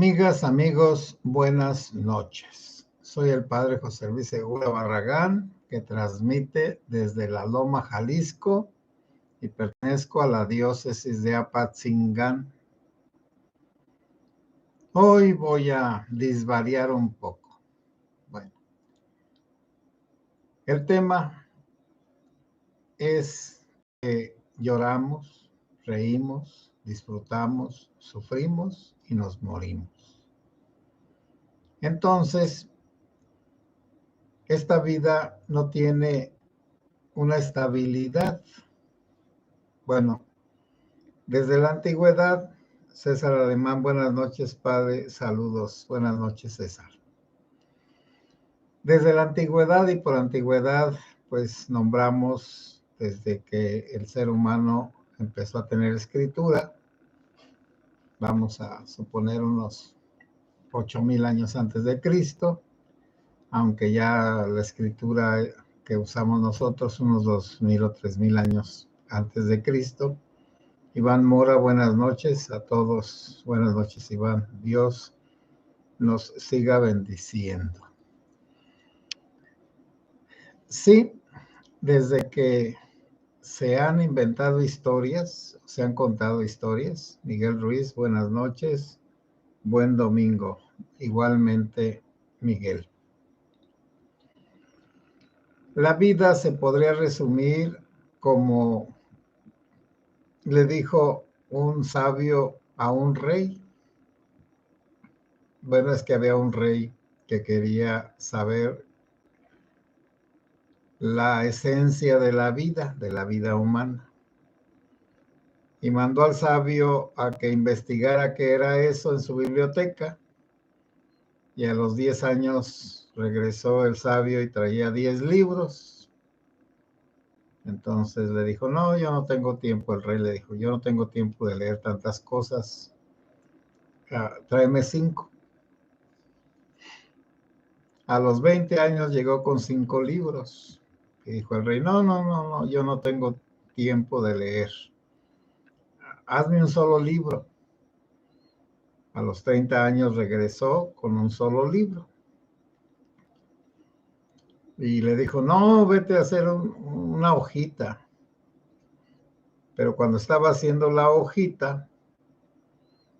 Amigas, amigos, buenas noches. Soy el padre José Luis Segura Barragán, que transmite desde La Loma, Jalisco, y pertenezco a la diócesis de Apatzingán. Hoy voy a disvariar un poco. Bueno, el tema es que lloramos, reímos, disfrutamos, sufrimos y nos morimos. Entonces, esta vida no tiene una estabilidad. Bueno, desde la antigüedad, César Alemán, buenas noches, padre, saludos, buenas noches, César. Desde la antigüedad y por antigüedad, pues nombramos desde que el ser humano empezó a tener escritura, vamos a suponer unos 8,000 años antes de Cristo, aunque ya la escritura que usamos nosotros unos 2,000 o 3,000 años antes de Cristo. Iván Mora, buenas noches a todos. Buenas noches, Iván. Dios nos siga bendiciendo. Sí, desde que se han inventado historias, se han contado historias. Miguel Ruiz, buenas noches. Buen domingo. Igualmente, Miguel. La vida se podría resumir como le dijo un sabio a un rey. Bueno, es que había un rey que quería saber la esencia de la vida humana. Y mandó al sabio a que investigara qué era eso en su biblioteca. Y a los 10 años regresó el sabio y traía 10 libros. Entonces le dijo, no, yo no tengo tiempo. El rey le dijo, yo no tengo tiempo de leer tantas cosas. Tráeme 5. A los 20 años llegó con 5 libros. Y dijo el rey, no, yo no tengo tiempo de leer. Hazme un solo libro. A los 30 años regresó con un solo libro. Y le dijo, no, vete a hacer una hojita. Pero cuando estaba haciendo la hojita,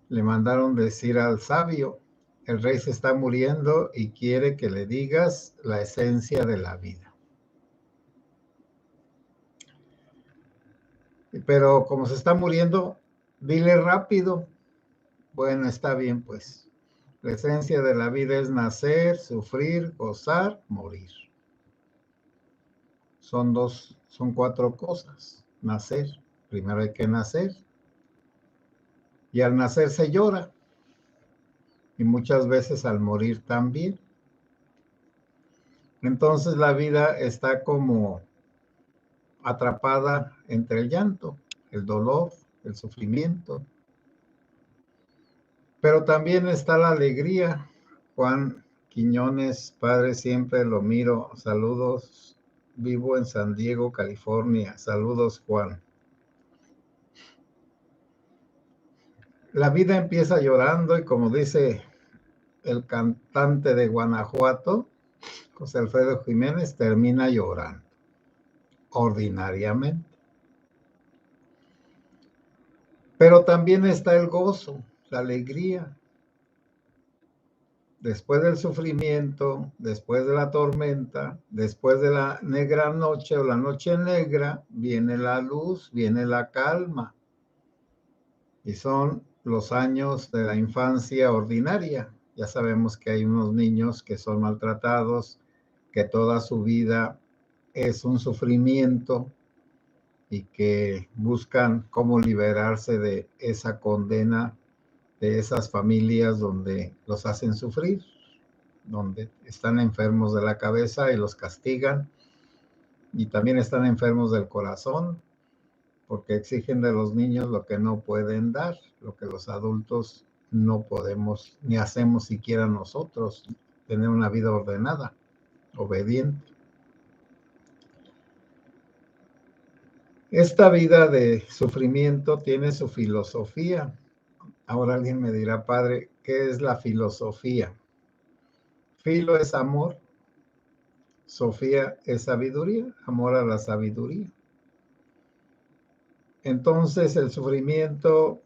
le mandaron decir al sabio, el rey se está muriendo y quiere que le digas la esencia de la vida. Pero como se está muriendo, dile rápido. Bueno, está bien, pues. La esencia de la vida es nacer, sufrir, gozar, morir. Son 4 cosas. Nacer. Primero hay que nacer. Y al nacer se llora. Y muchas veces al morir también. Entonces la vida está como atrapada entre el llanto, el dolor, el sufrimiento. Pero también está la alegría. Juan Quiñones, padre, siempre lo miro. Saludos. Vivo en San Diego, California. Saludos, Juan. La vida empieza llorando y como dice el cantante de Guanajuato, José Alfredo Jiménez, termina llorando, ordinariamente. Pero también está el gozo, la alegría. Después del sufrimiento, después de la tormenta, después de la negra noche o la noche negra, viene la luz, viene la calma. Y son los años de la infancia ordinaria. Ya sabemos que hay unos niños que son maltratados, que toda su vida es un sufrimiento y que buscan cómo liberarse de esa condena, de esas familias donde los hacen sufrir, donde están enfermos de la cabeza y los castigan, y también están enfermos del corazón, porque exigen de los niños lo que no pueden dar, lo que los adultos no podemos, ni hacemos siquiera nosotros, tener una vida ordenada, obediente. Esta vida de sufrimiento tiene su filosofía. Ahora alguien me dirá, padre, ¿qué es la filosofía? Filo es amor, Sofía es sabiduría, amor a la sabiduría. Entonces el sufrimiento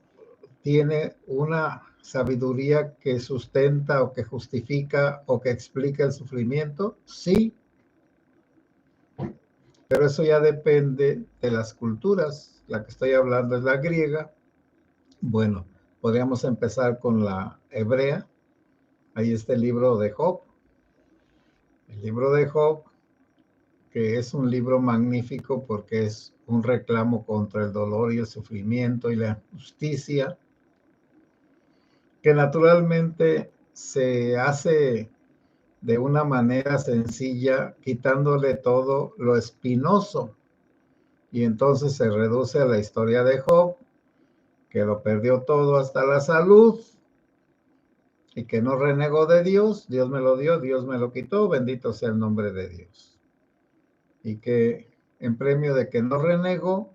tiene una sabiduría que sustenta o que justifica o que explica el sufrimiento, sí, pero eso ya depende de las culturas. La que estoy hablando es la griega. Bueno, podríamos empezar con la hebrea. Ahí está el libro de Job. El libro de Job, que es un libro magnífico porque es un reclamo contra el dolor y el sufrimiento y la injusticia, que naturalmente se hace de una manera sencilla, quitándole todo lo espinoso. Y entonces se reduce a la historia de Job, que lo perdió todo hasta la salud y que no renegó de Dios. Dios me lo dio, Dios me lo quitó, bendito sea el nombre de Dios. Y que en premio de que no renegó,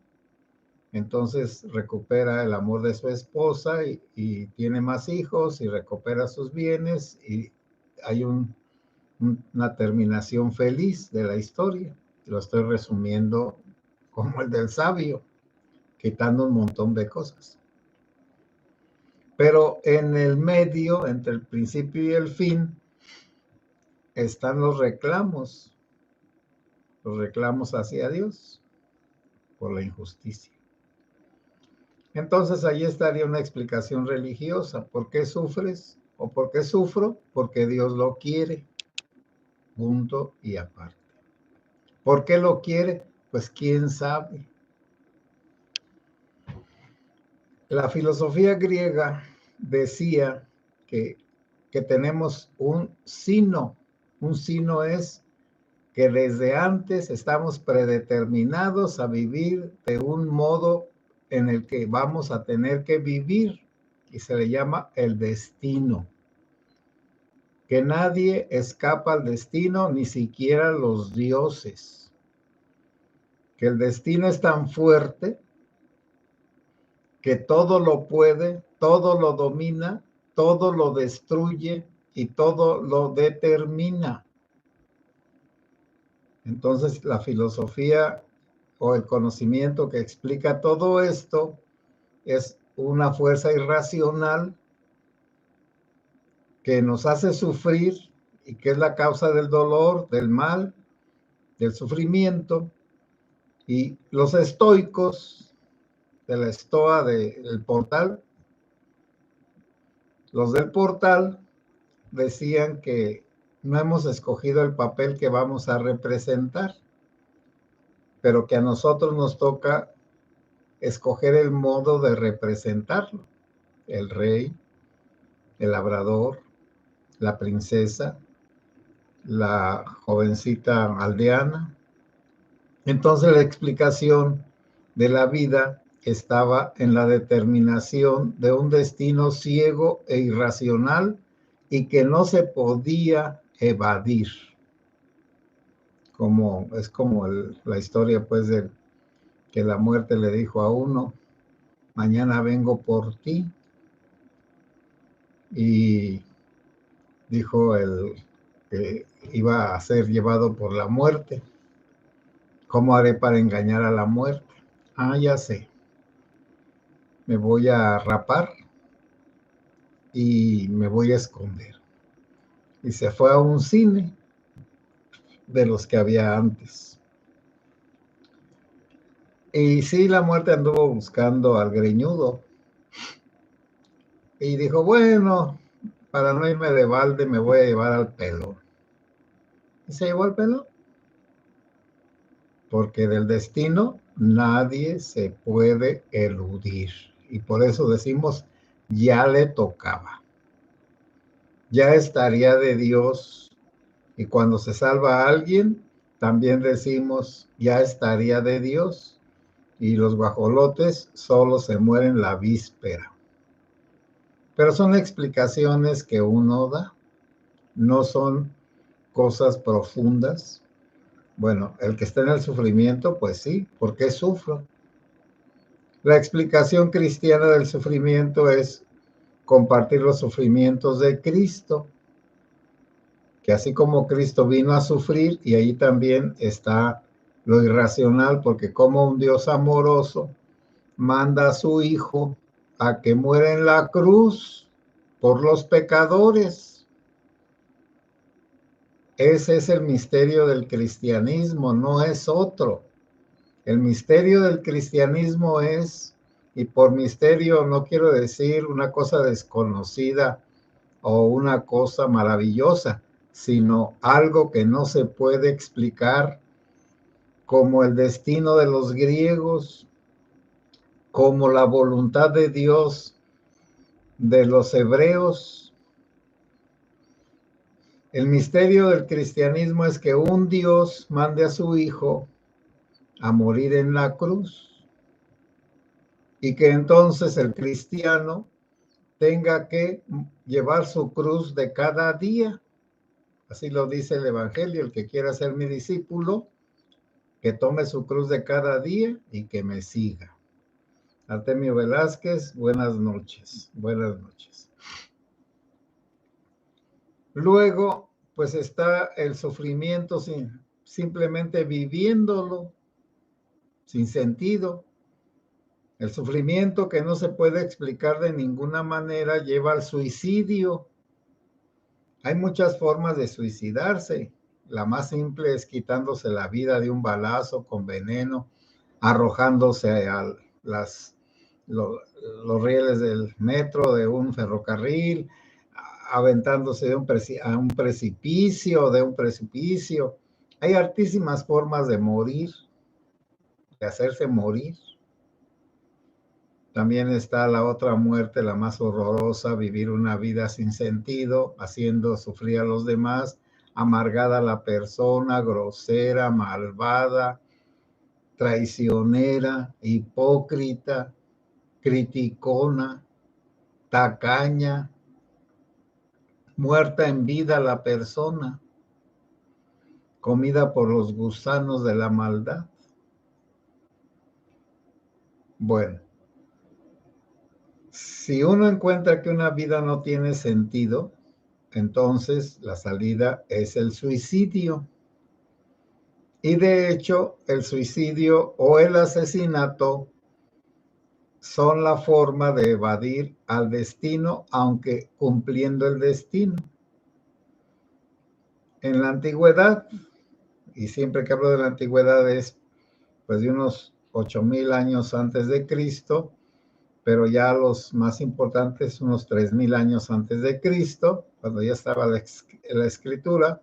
entonces recupera el amor de su esposa y tiene más hijos y recupera sus bienes y hay una terminación feliz de la historia. Lo estoy resumiendo como el del sabio, quitando un montón de cosas. Pero en el medio, entre el principio y el fin, están los reclamos hacia Dios por la injusticia. Entonces ahí estaría una explicación religiosa. ¿Por qué sufres? ¿O por qué sufro? Porque Dios lo quiere. Punto y aparte. ¿Por qué lo quiere? Pues quién sabe. La filosofía griega decía que tenemos un sino. Un sino es que desde antes estamos predeterminados a vivir de un modo en el que vamos a tener que vivir y se le llama el destino. Que nadie escapa al destino, ni siquiera los dioses. Que el destino es tan fuerte que todo lo puede, todo lo domina, todo lo destruye y todo lo determina. Entonces, la filosofía o el conocimiento que explica todo esto es una fuerza irracional que nos hace sufrir y que es la causa del dolor, del mal, del sufrimiento. Y los estoicos de la estoa del portal, los del portal decían que no hemos escogido el papel que vamos a representar, pero que a nosotros nos toca escoger el modo de representarlo. El rey, el labrador, la princesa, la jovencita aldeana. Entonces la explicación de la vida estaba en la determinación de un destino ciego e irracional y que no se podía evadir. Es como la historia pues de que la muerte le dijo a uno, mañana vengo por ti. Y dijo el que iba a ser llevado por la muerte. ¿Cómo haré para engañar a la muerte? Ah, ya sé. Me voy a rapar y me voy a esconder. Y se fue a un cine de los que había antes. Y sí, la muerte anduvo buscando al greñudo. Y dijo, bueno, para no irme de balde me voy a llevar al pelón. ¿Y se llevó al pelón? Porque del destino nadie se puede eludir. Y por eso decimos, ya le tocaba. Ya estaría de Dios. Y cuando se salva a alguien, también decimos, ya estaría de Dios. Y los guajolotes solo se mueren la víspera. Pero son explicaciones que uno da. No son cosas profundas. Bueno, el que está en el sufrimiento, pues sí, ¿por qué sufro? La explicación cristiana del sufrimiento es compartir los sufrimientos de Cristo, que así como Cristo vino a sufrir, y ahí también está lo irracional, porque como un Dios amoroso manda a su Hijo a que muera en la cruz por los pecadores. Ese es el misterio del cristianismo, no es otro. El misterio del cristianismo es, y por misterio no quiero decir una cosa desconocida o una cosa maravillosa, sino algo que no se puede explicar, como el destino de los griegos, como la voluntad de Dios de los hebreos. El misterio del cristianismo es que un Dios mande a su Hijo a morir en la cruz y que entonces el cristiano tenga que llevar su cruz de cada día. Así lo dice el Evangelio: el que quiera ser mi discípulo, que tome su cruz de cada día y que me siga. Artemio Velázquez, buenas noches. Buenas noches. Luego, pues está el sufrimiento simplemente viviéndolo, sin sentido. El sufrimiento que no se puede explicar de ninguna manera lleva al suicidio. Hay muchas formas de suicidarse. La más simple es quitándose la vida de un balazo con veneno, arrojándose a los rieles del metro, de un ferrocarril, aventándose de a un precipicio. Hay altísimas formas de morir, de hacerse morir. También está la otra muerte, la más horrorosa: vivir una vida sin sentido, haciendo sufrir a los demás, amargada la persona, grosera, malvada, traicionera, hipócrita, criticona, tacaña, muerta en vida la persona, comida por los gusanos de la maldad. Bueno, si uno encuentra que una vida no tiene sentido, entonces la salida es el suicidio. Y de hecho, el suicidio o el asesinato son la forma de evadir al destino, aunque cumpliendo el destino. En la antigüedad, y siempre que hablo de la antigüedad es pues de unos 8,000 años antes de Cristo, pero ya los más importantes, unos 3,000 años antes de Cristo, cuando ya estaba la escritura,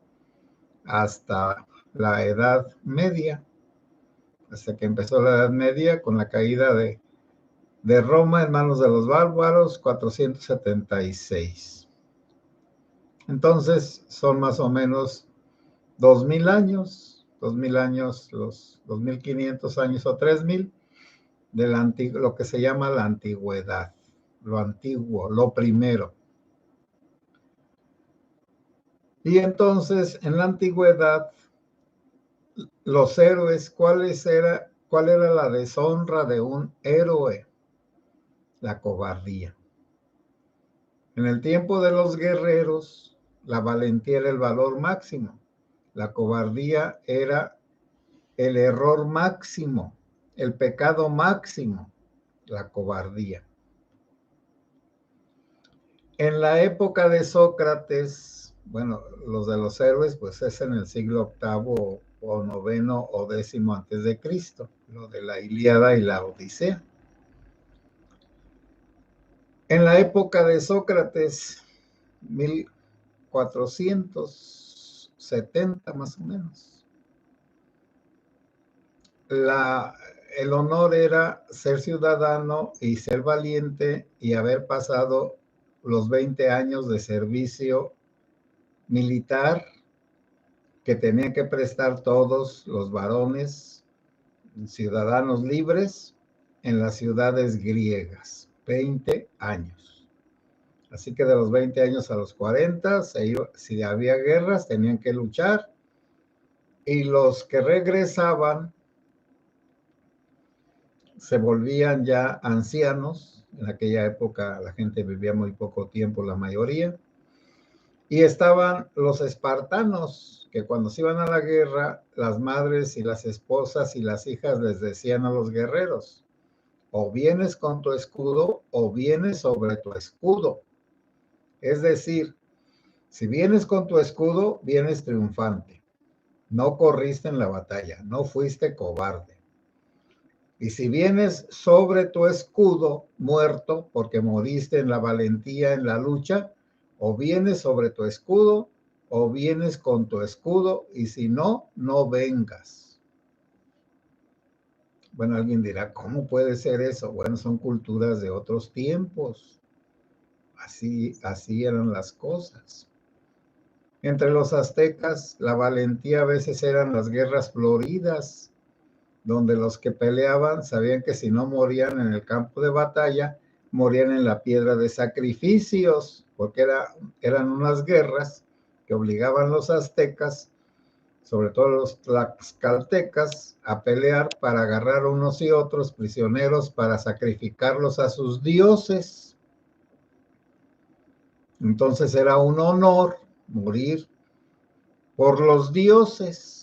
hasta la Edad Media, hasta que empezó la Edad Media con la caída de Roma en manos de los bárbaros, 476. Entonces son más o menos 2,000 años, los 2,500 años o 3,000 de lo que se llama la antigüedad, lo antiguo, lo primero. Y entonces en la antigüedad, los héroes, ¿cuál era la deshonra de un héroe? La cobardía. En el tiempo de los guerreros, la valentía era el valor máximo. La cobardía era el error máximo, el pecado máximo, la cobardía. En la época de Sócrates, bueno, los de los héroes, pues es en el siglo VIII o IX o X antes de Cristo, lo de la Ilíada y la Odisea. En la época de Sócrates, 1470 más o menos, el honor era ser ciudadano y ser valiente y haber pasado los 20 años de servicio militar que tenían que prestar todos los varones, ciudadanos libres, en las ciudades griegas. 20 años. Así que de los 20 años a los 40, si había guerras, tenían que luchar. Y los que regresaban se volvían ya ancianos En aquella época la gente vivía muy poco tiempo, la mayoría. Y estaban los espartanos, que cuando se iban a la guerra, las madres y las esposas y las hijas les decían a los guerreros: o vienes con tu escudo o vienes sobre tu escudo. Es decir, si vienes con tu escudo, vienes triunfante. No corriste en la batalla, no fuiste cobarde. Y si vienes sobre tu escudo, muerto, porque moriste en la valentía, en la lucha, o vienes sobre tu escudo, o vienes con tu escudo, y si no, no vengas. Bueno, alguien dirá, ¿cómo puede ser eso? Bueno, son culturas de otros tiempos. Así eran las cosas. Entre los aztecas, la valentía a veces eran las guerras floridas, donde los que peleaban sabían que si no morían en el campo de batalla, morían en la piedra de sacrificios, porque eran unas guerras que obligaban a los aztecas, sobre todo los tlaxcaltecas, a pelear para agarrar unos y otros prisioneros para sacrificarlos a sus dioses. Entonces era un honor morir por los dioses,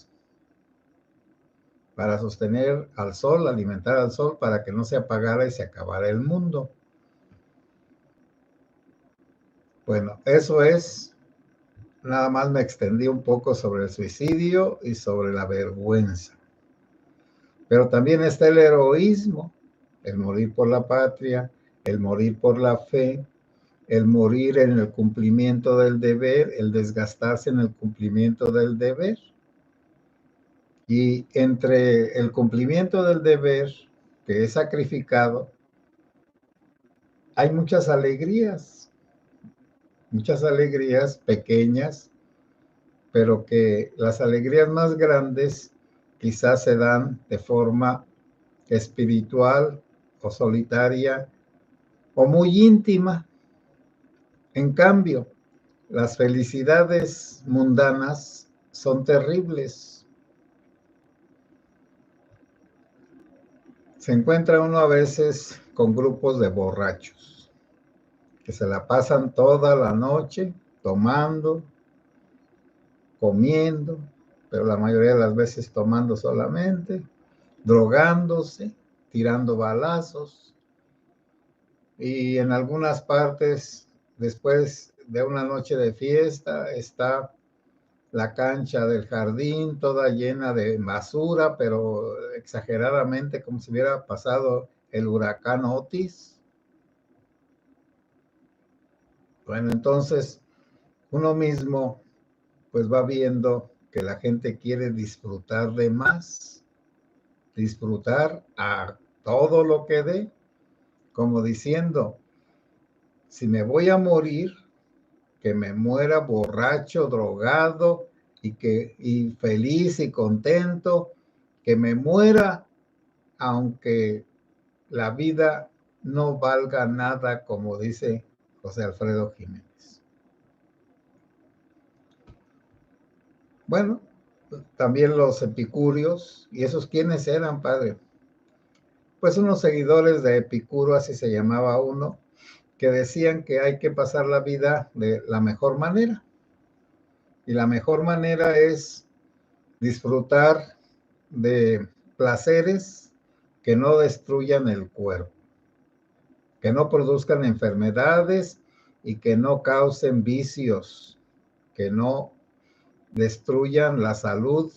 para sostener al sol, alimentar al sol, para que no se apagara y se acabara el mundo. Bueno, eso es, nada más me extendí un poco sobre el suicidio y sobre la vergüenza. Pero también está el heroísmo, el morir por la patria, el morir por la fe, el morir en el cumplimiento del deber, el desgastarse en el cumplimiento del deber. Y entre el cumplimiento del deber, que es sacrificado, hay muchas alegrías pequeñas, pero que las alegrías más grandes quizás se dan de forma espiritual o solitaria o muy íntima. En cambio, las felicidades mundanas son terribles. Se encuentra uno a veces con grupos de borrachos que se la pasan toda la noche tomando, comiendo, pero la mayoría de las veces tomando solamente, drogándose, tirando balazos, y en algunas partes, después de una noche de fiesta, está la cancha del jardín toda llena de basura, pero exageradamente, como si hubiera pasado el huracán Otis. Bueno, entonces uno mismo pues va viendo que la gente quiere disfrutar de más, disfrutar a todo lo que dé, como diciendo, si me voy a morir, que me muera borracho, drogado y feliz y contento, que me muera aunque la vida no valga nada, como dice José Alfredo Jiménez. Bueno, también los epicúreos, ¿y esos quiénes eran, padre? Pues unos seguidores de Epicuro, así se llamaba uno, que decían que hay que pasar la vida de la mejor manera. Y la mejor manera es disfrutar de placeres que no destruyan el cuerpo, que no produzcan enfermedades y que no causen vicios, que no destruyan la salud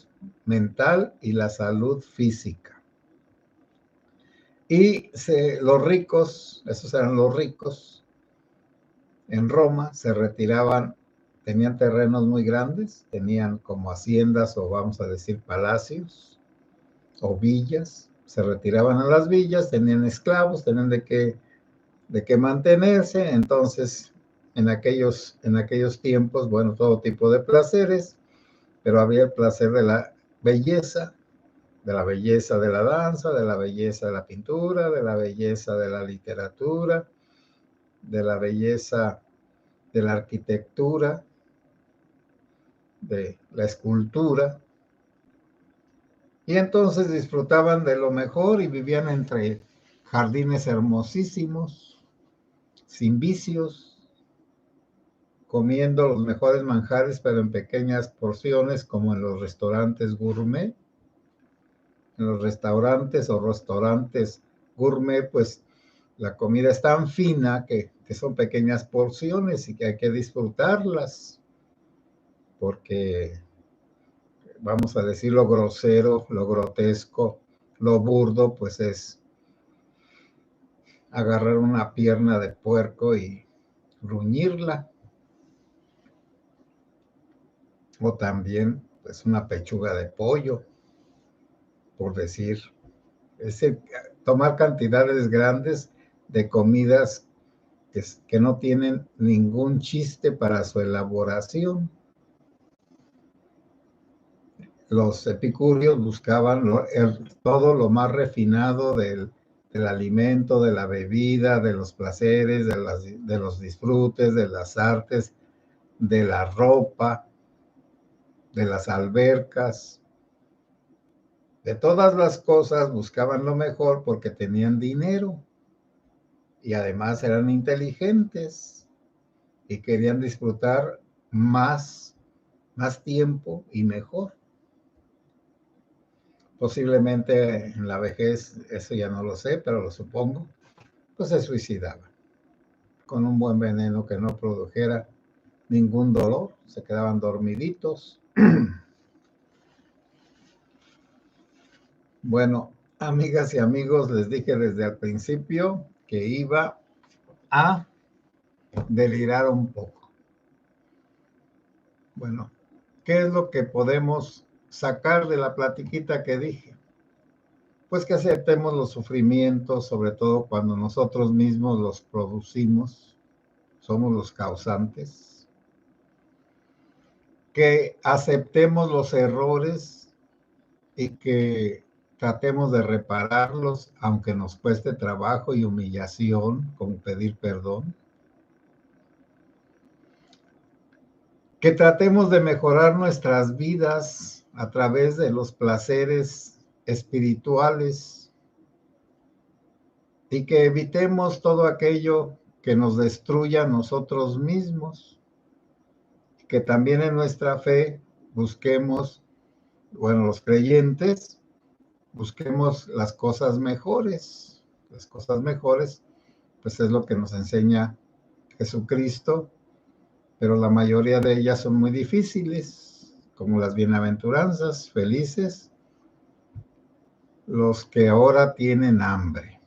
mental y la salud física. Y los ricos, esos eran los ricos, en Roma se retiraban, tenían terrenos muy grandes, tenían como haciendas o vamos a decir palacios o villas, se retiraban a las villas, tenían esclavos, tenían de qué mantenerse, entonces en aquellos tiempos, bueno, todo tipo de placeres, pero había el placer de la belleza de la danza, de la belleza de la pintura, de la belleza de la literatura, de la belleza de la arquitectura, de la escultura, y entonces disfrutaban de lo mejor y vivían entre jardines hermosísimos, sin vicios, comiendo los mejores manjares, pero en pequeñas porciones, como en los restaurantes gourmet. En los restaurantes o restaurantes gourmet, pues la comida es tan fina que son pequeñas porciones y que hay que disfrutarlas, porque vamos a decir lo grosero, lo grotesco, lo burdo, pues es agarrar una pierna de puerco y gruñirla, o también pues una pechuga de pollo, por decir, es tomar cantidades grandes de comidas que no tienen ningún chiste para su elaboración. Los epicúreos buscaban todo lo más refinado del alimento, de la bebida, de los placeres, de los disfrutes, de las artes, de la ropa, de las albercas, de todas las cosas buscaban lo mejor porque tenían dinero y además eran inteligentes y querían disfrutar más tiempo y mejor. Posiblemente en la vejez, eso ya no lo sé, pero lo supongo, pues se suicidaban con un buen veneno que no produjera ningún dolor, se quedaban dormiditos. Bueno, amigas y amigos, les dije desde el principio que iba a delirar un poco. Bueno, ¿qué es lo que podemos sacar de la platiquita que dije? Pues que aceptemos los sufrimientos, sobre todo cuando nosotros mismos los producimos, somos los causantes. Que aceptemos los errores y que tratemos de repararlos, aunque nos cueste trabajo y humillación, como pedir perdón. Que tratemos de mejorar nuestras vidas a través de los placeres espirituales y que evitemos todo aquello que nos destruya a nosotros mismos. Que también en nuestra fe busquemos, bueno, los creyentes, busquemos las cosas mejores. Las cosas mejores, pues es lo que nos enseña Jesucristo, pero la mayoría de ellas son muy difíciles, como las bienaventuranzas, felices los que ahora tienen hambre.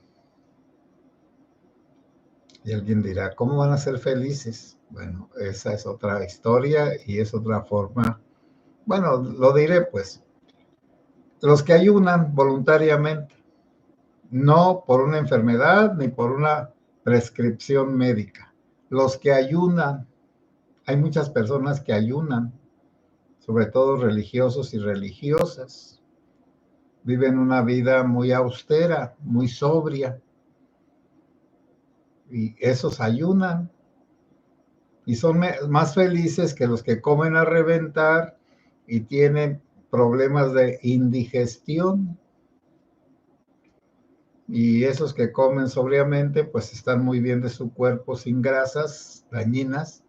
Y alguien dirá, ¿cómo van a ser felices? Bueno, esa es otra historia y es otra forma. Bueno, lo diré pues. Los que ayunan voluntariamente, no por una enfermedad ni por una prescripción médica. Los que ayunan, hay muchas personas que ayunan, sobre todo religiosos y religiosas. Viven una vida muy austera, muy sobria, y esos ayunan y son más felices que los que comen a reventar y tienen problemas de indigestión. Y esos que comen sobriamente, pues están muy bien de su cuerpo sin grasas dañinas,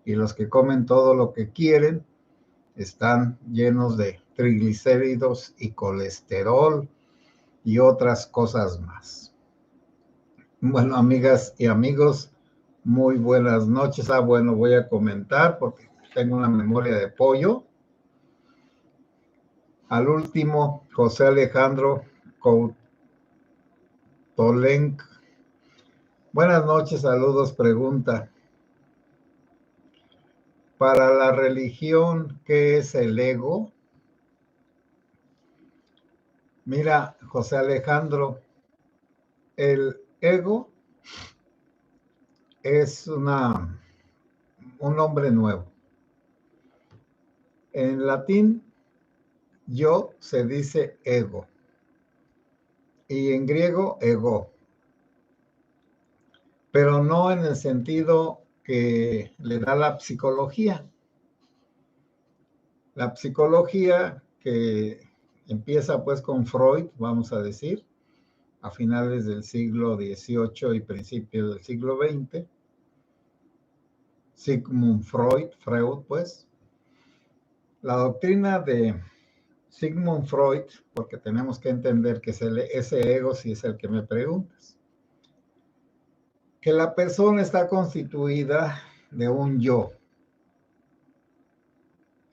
y los que comen todo lo que quieren están llenos de triglicéridos y colesterol y otras cosas más. Bueno, amigas y amigos, muy buenas noches. Bueno, voy a comentar porque tengo una memoria de pollo. Al último, José Alejandro Coutolenc. Buenas noches, saludos, pregunta. Para la religión, ¿qué es el ego? Mira, José Alejandro, el ego es un nombre nuevo. En latín, yo se dice ego, y en griego, ego, pero no en el sentido que le da la psicología. La psicología que empieza pues con Freud, vamos a decir, a finales del siglo XVIII y principios del siglo XX. Sigmund Freud, pues. La doctrina de Sigmund Freud, porque tenemos que entender que es ese ego, si es el que me preguntas, que la persona está constituida de un yo,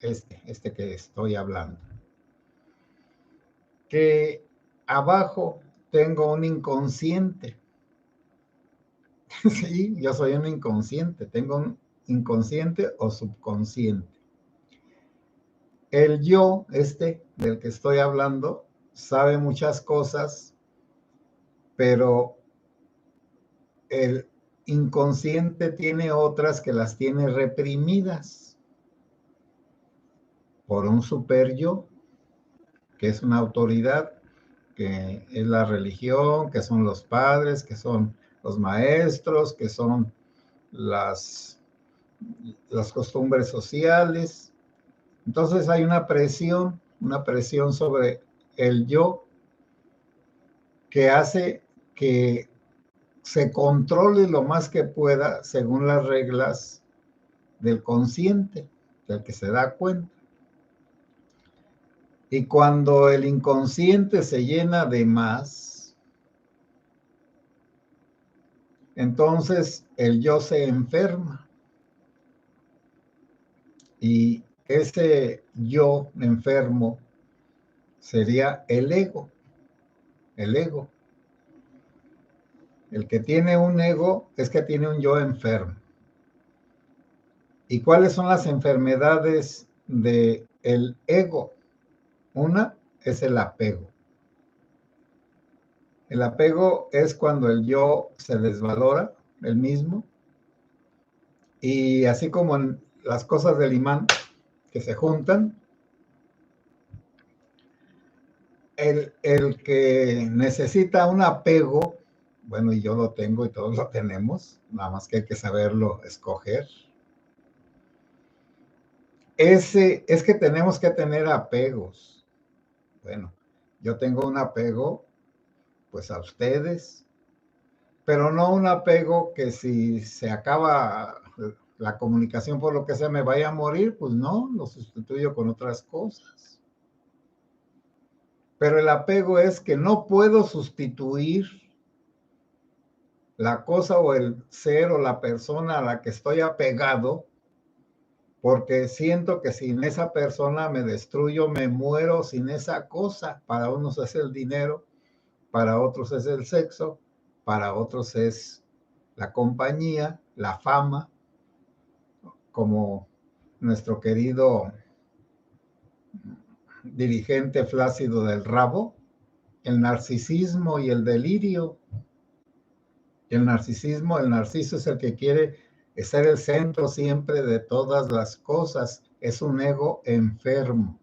este que estoy hablando, que abajo tengo un inconsciente. Sí, yo soy un inconsciente, tengo un inconsciente o subconsciente. El yo, del que estoy hablando, sabe muchas cosas, pero el inconsciente tiene otras que las tiene reprimidas por un super yo, que es una autoridad, que es la religión, que son los padres, que son los maestros, que son las costumbres sociales. Entonces hay una presión sobre el yo que hace que se controle lo más que pueda según las reglas del consciente, del que se da cuenta. Y cuando el inconsciente se llena de más, entonces el yo se enferma. Y ese yo enfermo sería el ego. El ego. El que tiene un ego es que tiene un yo enfermo. ¿Y cuáles son las enfermedades del ego? Una es el apego. El apego es cuando el yo se desvalora, el mismo, y así como en las cosas del imán que se juntan, el que necesita un apego, bueno, y yo lo tengo y todos lo tenemos, nada más que hay que saberlo escoger. Es que tenemos que tener apegos. Bueno, yo tengo un apego, pues a ustedes, pero no un apego que si se acaba la comunicación por lo que sea me vaya a morir, pues no, lo sustituyo con otras cosas. Pero el apego es que no puedo sustituir la cosa o el ser o la persona a la que estoy apegado, porque siento que sin esa persona me destruyo, me muero sin esa cosa. Para unos es el dinero, para otros es el sexo, para otros es la compañía, la fama, como nuestro querido dirigente Flácido del Rabo, el narcisismo y el delirio. El narciso es el que quiere ser el centro siempre de todas las cosas. Es un ego enfermo,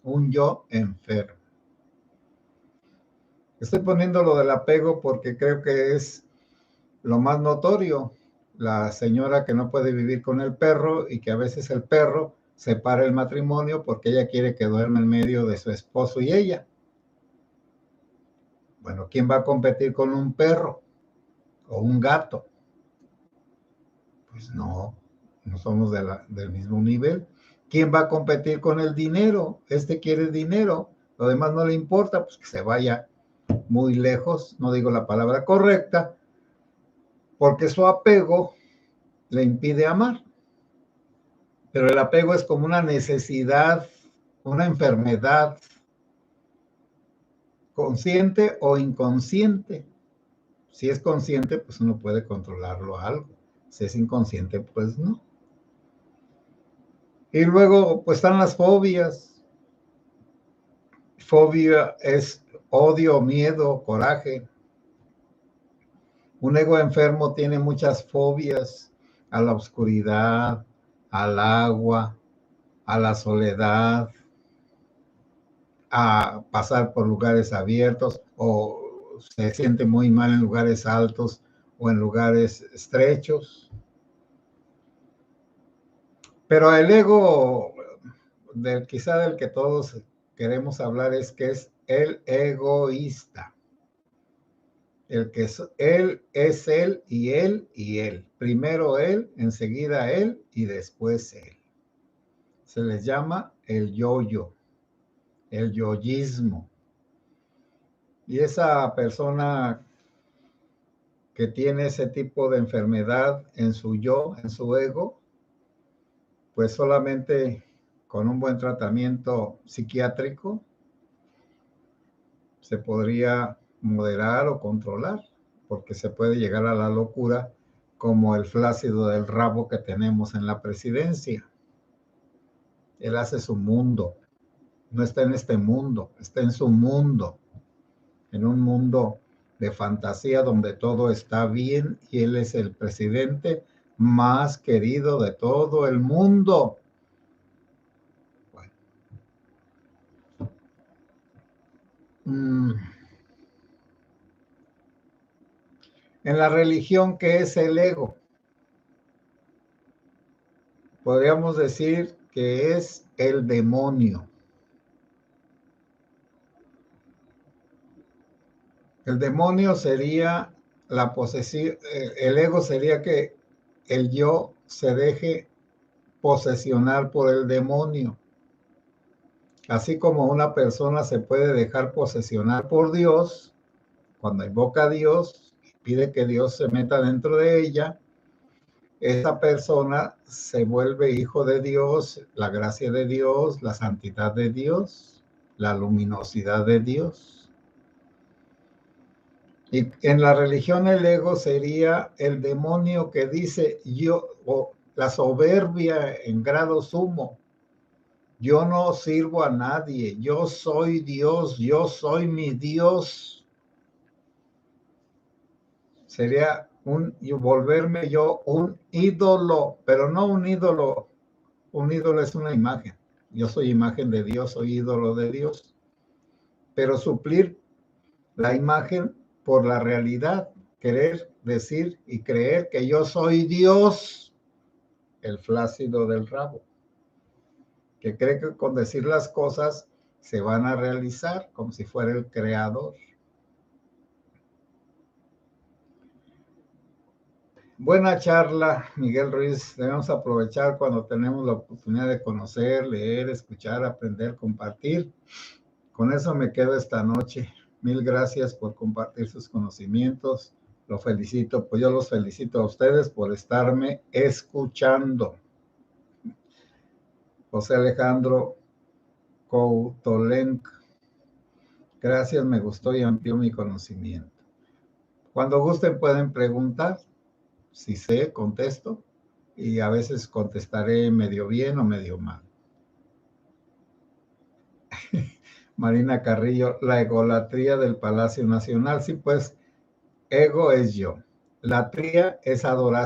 un yo enfermo. Estoy poniendo lo del apego porque creo que es lo más notorio. La señora que no puede vivir con el perro y que a veces el perro separa el matrimonio porque ella quiere que duerma en medio de su esposo y ella. Bueno, ¿quién va a competir con un perro o un gato? Pues no somos del mismo nivel. ¿Quién va a competir con el dinero? Este quiere dinero, lo demás no le importa, pues que se vaya muy lejos, no digo la palabra correcta, porque su apego le impide amar. Pero el apego es como una necesidad, una enfermedad, consciente o inconsciente. Si es consciente, pues uno puede controlarlo a algo. Si es inconsciente, pues no. Y luego, pues están las fobias. Fobia es odio, miedo, coraje. Un ego enfermo tiene muchas fobias: a la oscuridad, al agua, a la soledad, a pasar por lugares abiertos, o se siente muy mal en lugares altos o en lugares estrechos. Pero el ego, quizá del que todos queremos hablar, es que es el egoísta. El que él es él y él y él. Primero él, enseguida él y después él. Se les llama el yo-yo, el yoyismo. Y esa persona que tiene ese tipo de enfermedad en su yo, en su ego, pues solamente con un buen tratamiento psiquiátrico se podría moderar o controlar, porque se puede llegar a la locura como el flácido del rabo que tenemos en la presidencia. Él hace su mundo, no está en este mundo, está en su mundo, en un mundo de fantasía donde todo está bien y él es el presidente más querido de todo el mundo. Bueno. En la religión, ¿qué es el ego? Podríamos decir que es el demonio. El demonio sería la posesión, el ego sería que el yo se deje posesionar por el demonio. Así como una persona se puede dejar posesionar por Dios, cuando invoca a Dios, pide que Dios se meta dentro de ella, esa persona se vuelve hijo de Dios, la gracia de Dios, la santidad de Dios, la luminosidad de Dios. Y en la religión el ego sería el demonio que dice yo, o la soberbia en grado sumo. Yo no sirvo a nadie, yo soy Dios, yo soy mi Dios. Sería volverme yo un ídolo, pero no un ídolo es una imagen. Yo soy imagen de Dios, soy ídolo de Dios. Pero suplir la imagen por la realidad, querer decir y creer que yo soy Dios, el flácido del rabo, que cree que con decir las cosas se van a realizar como si fuera el creador. Buena charla, Miguel Ruiz. Debemos aprovechar cuando tenemos la oportunidad de conocer, leer, escuchar, aprender, compartir. Con eso me quedo esta noche. Mil gracias por compartir sus conocimientos. Lo felicito, pues yo los felicito a ustedes por estarme escuchando. José Alejandro Coutolenc. Gracias, me gustó y amplió mi conocimiento. Cuando gusten pueden preguntar. Si sé, contesto. Y a veces contestaré medio bien o medio mal. Marina Carrillo, la egolatría del Palacio Nacional. Sí, pues, ego es yo. La tría es adoración.